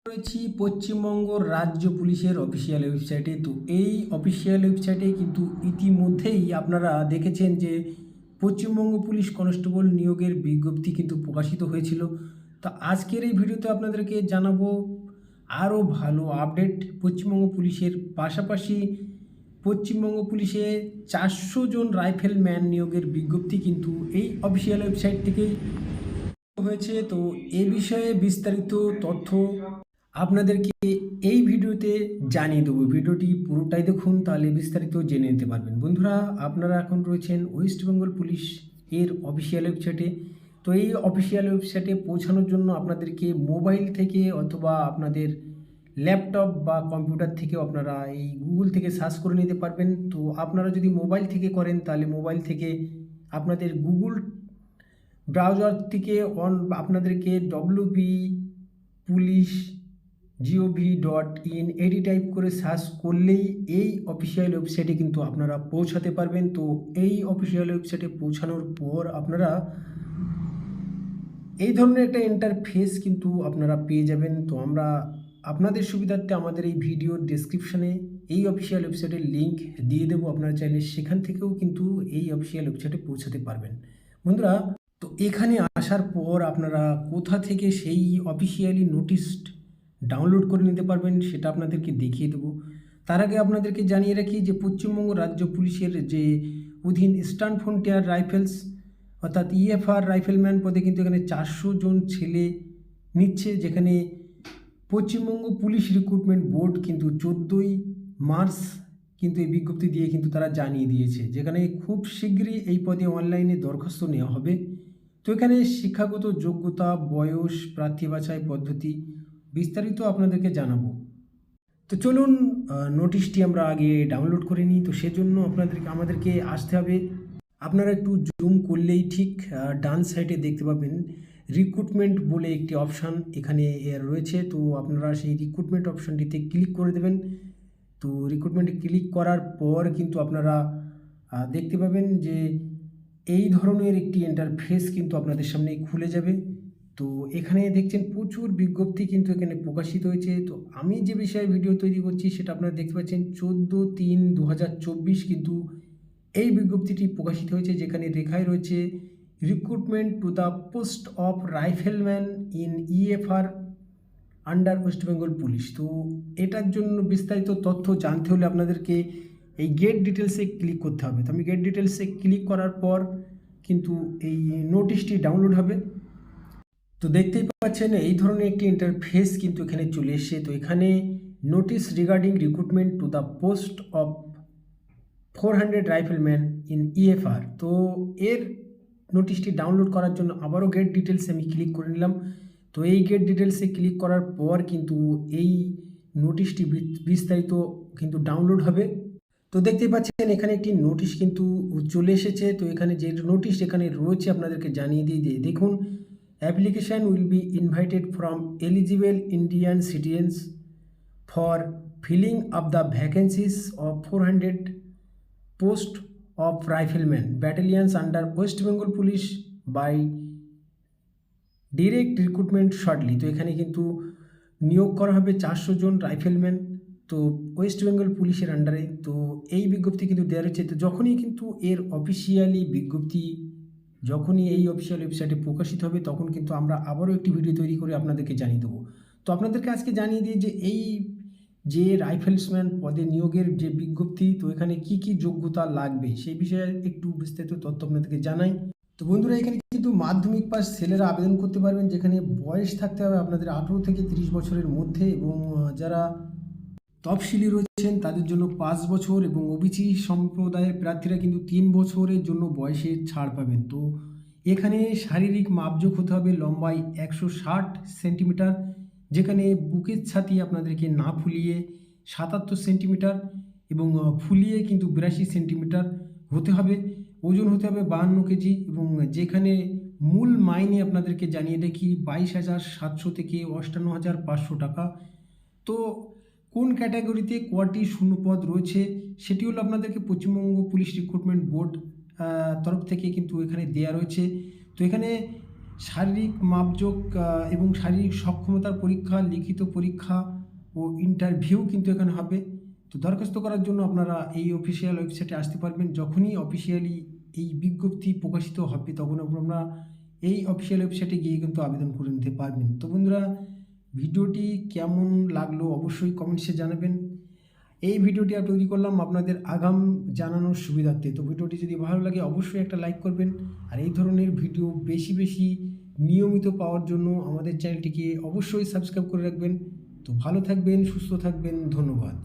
রয়েছি পশ্চিমবঙ্গ রাজ্য পুলিশের অফিসিয়াল ওয়েবসাইটে। তো এই অফিসিয়াল ওয়েবসাইটে কিন্তু ইতিমধ্যেই আপনারা দেখেছেন যে পশ্চিমবঙ্গ পুলিশ কনস্টেবল নিয়োগের বিজ্ঞপ্তি কিন্তু প্রকাশিত হয়েছিল। তো আজকের এই ভিডিওতে আপনাদেরকে জানাবো আরও ভালো আপডেট পশ্চিমবঙ্গ পুলিশের। পাশাপাশি পশ্চিমবঙ্গ পুলিশে 400 জন রাইফেলম্যান নিয়োগের বিজ্ঞপ্তি কিন্তু এই অফিসিয়াল ওয়েবসাইট থেকেই হয়েছে। তো এ বিষয়ে বিস্তারিত তথ্য আপনাদেরকে এই ভিডিওতে জানিয়ে দেবো। ভিডিওটি পুরোটাই দেখুন, তাহলে বিস্তারিত জেনে নিতে পারবেন। বন্ধুরা, আপনারা এখন রয়েছেন ওয়েস্ট বেঙ্গল পুলিশ এর অফিসিয়াল ওয়েবসাইটে। তো এই অফিসিয়াল ওয়েবসাইটে পৌঁছানোর জন্য আপনাদেরকে মোবাইল থেকে অথবা আপনাদের ল্যাপটপ বা কম্পিউটার থেকেও আপনারা এই গুগল থেকে সার্চ করে নিতে পারবেন। তো আপনারা যদি মোবাইল থেকে করেন তাহলে মোবাইল থেকে আপনাদের গুগল ব্রাউজার থেকে আপনাদেরকে WB পুলিশ gov.in এটি টাইপ করে সার্চ করলেই এই অফিসিয়াল ওয়েবসাইটে কিন্তু আপনারা পৌঁছাতে পারবেন। তো এই অফিসিয়াল ওয়েবসাইটে পৌঁছানোর পর আপনারা এই ধরনের একটা ইন্টারফেস কিন্তু আপনারা পেয়ে যাবেন। তো আমরা আপনাদের সুবিধার্থে আমাদের এই ভিডিওর ডেসক্রিপশানে এই অফিসিয়াল ওয়েবসাইটের লিঙ্ক দিয়ে দেবো। আপনারা চাইলে সেখান থেকেও কিন্তু এই অফিসিয়াল ওয়েবসাইটে পৌঁছাতে পারবেন। বন্ধুরা, তো এখানে আসার পর আপনারা কোথা থেকে সেই অফিসিয়ালি নোটিশড ডাউনলোড করে নিতে পারবেন সেটা আপনাদেরকে দেখিয়ে দেবো। তার আগে আপনাদেরকে জানিয়ে রাখি যে পশ্চিমবঙ্গ রাজ্য পুলিশের যে অধীন ইস্টার্ন ফ্রন্টিয়ার রাইফেলস অর্থাৎ EFR রাইফেলম্যান পদে কিন্তু এখানে 400 জন ছেলে নিচ্ছে, যেখানে পশ্চিমবঙ্গ পুলিশ রিক্রুটমেন্ট বোর্ড কিন্তু 14ই মার্চ কিন্তু এই বিজ্ঞপ্তি দিয়ে কিন্তু তারা জানিয়ে দিয়েছে, যেখানে খুব শীঘ্রই এই পদে অনলাইনে দরখাস্ত নেওয়া হবে। তো এখানে শিক্ষাগত যোগ্যতা, বয়স, প্রার্থী বাছাই পদ্ধতি বিস্তারিত আপনাদেরকে জানাবো। তো চলুন নোটিশটি আমরা আগে ডাউনলোড করে নিই। তো সেজন্য আমাদেরকে আসতে হবে, আপনারা একটু জুম করলেই ঠিক ডান সাইডে দেখতে পাবেন রিক্রুটমেন্ট বলে একটি অপশান এখানে রয়েছে। তো আপনারা সেই রিক্রুটমেন্ট অপশানটিতে ক্লিক করে দেবেন। তো রিক্রুটমেন্টে ক্লিক করার পর কিন্তু আপনারা দেখতে পাবেন যে এই ধরনের একটি ইন্টারফেস কিন্তু আপনাদের সামনে খুলে যাবে। তো এখানে দেখছেন প্রচুর বিজ্ঞপ্তি কিন্তু এখানে প্রকাশিত হয়েছে। তো আমি যে বিষয়ে ভিডিও তৈরি করছি সেটা আপনারা দেখতে পাচ্ছেন 14/3/2024 কিন্তু এই বিজ্ঞপ্তিটি প্রকাশিত হয়েছে, যেখানে লেখাই রয়েছে recruitment to the post of rifleman in EFR under West Bengal police. তো এটার জন্য বিস্তারিত তথ্য জানতে হলে আপনাদেরকে এই গেট ডিটেলসে ক্লিক করতে হবে। তো আমি গেট ডিটেলসে ক্লিক করার পর কিন্তু এই নোটিশটি ডাউনলোড হবে। তো দেখতেই পাচ্ছেন এই ধরনের একটি ইন্টারফেস কিন্তু এখানে চলে এসেছে। তো এখানে notice regarding recruitment to the post of 400 rifleman in EFR। তো এর নোটিশটি ডাউনলোড করার জন্য আবারও গেট ডিটেলসে আমি ক্লিক করে নিলাম। তো এই গেট ডিটেলসে ক্লিক করার পর কিন্তু এই নোটিশটি বিস্তারিত কিন্তু ডাউনলোড হবে। তো দেখতেই পাচ্ছেন এখানে একটি নোটিশ কিন্তু চলে এসেছে। তো এখানে যে নোটিশ এখানে রয়েছে আপনাদেরকে জানিয়ে দিয়ে দেখুন, application will be invited from eligible Indian citizens for filling up the vacancies of 400 post of rifleman battalions under West Bengal police by direct recruitment shortly. তো এখানে কিন্তু নিয়োগ করা হবে 400 জন রাইফেলম্যান, তো ওয়েস্ট বেঙ্গল পুলিশের আন্ডারে। তো এই বিজ্ঞপ্তি কিন্তু দেওয়া রয়েছে। তো যখনই কিন্তু এর অফিসিয়ালি বিজ্ঞপ্তি যখনই এই অফিসিয়াল ওয়েবসাইটে প্রকাশিত হবে তখন কিন্তু আমরা আবারও একটি ভিডিও তৈরি করে আপনাদেরকে জানিয়ে দেবো। তো আপনাদেরকে আজকে জানিয়ে দিই যে এই যে রাইফেলসম্যান পদে নিয়োগের যে বিজ্ঞপ্তি, তো এখানে কি কি যোগ্যতা লাগবে সেই বিষয়ে একটু বিস্তারিত তথ্য আপনাদেরকে জানাই। তো বন্ধুরা, এখানে কিন্তু মাধ্যমিক পাস ছেলেরা আবেদন করতে পারবেন, যেখানে বয়স থাকতে হবে আপনাদের 18 থেকে 30 বছরের মধ্যে, এবং যারা তফসিলি রয়েছেন তাদের জন্য 5 বছর, এবং OBC সম্প্রদায়ের প্রার্থীরা কিন্তু 3 বছরের জন্য বয়সে ছাড় পাবেন। তো এখানে শারীরিক মাপজোক হতে হবে লম্বায় 160 সেন্টিমিটার, যেখানে বুকের ছাতি আপনাদেরকে না ফুলিয়ে 77 সেন্টিমিটার এবং ফুলিয়ে কিন্তু 82 সেন্টিমিটার হতে হবে। ওজন হতে হবে 52 কেজি, এবং যেখানে মূল মাইনে আপনাদেরকে জানিয়ে দেখি 22,700 থেকে 58,500 টাকা। তো কোন ক্যাটাগরিতে কটি শূন্যপদ রয়েছে সেটি হলো আপনাদেরকে পশ্চিমবঙ্গ পুলিশ রিক্রুটমেন্ট বোর্ড তরফ থেকে কিন্তু এখানে দেয়া রয়েছে। তো এখানে শারীরিক মাপজোক এবং শারীরিক সক্ষমতার পরীক্ষা, লিখিত পরীক্ষা ও ইন্টারভিউ কিন্তু এখানে হবে। তো দরখাস্ত করার জন্য আপনারা এই অফিসিয়াল ওয়েবসাইটে আসতে পারবেন। যখনই অফিসিয়ালি এই বিজ্ঞপ্তি প্রকাশিত হবে তখন আপনারা এই অফিসিয়াল ওয়েবসাইটে গিয়ে কিন্তু আবেদন করে নিতে পারবেন। তো বন্ধুরা, ভিডিওটি কেমন লাগলো অবশ্যই কমেন্টসে জানাবেন। এই ভিডিওটি আমি তৈরি করলাম আপনাদের আগাম জানানোর সুবিধার্থে। তো ভিডিওটি যদি ভালো লাগে অবশ্যই একটা লাইক করবেন, আর এই ধরনের ভিডিও বেশি বেশি নিয়মিত পাওয়ার জন্য আমাদের চ্যানেলটিকে অবশ্যই সাবস্ক্রাইব করে রাখবেন। তো ভালো থাকবেন, সুস্থ থাকবেন, ধন্যবাদ।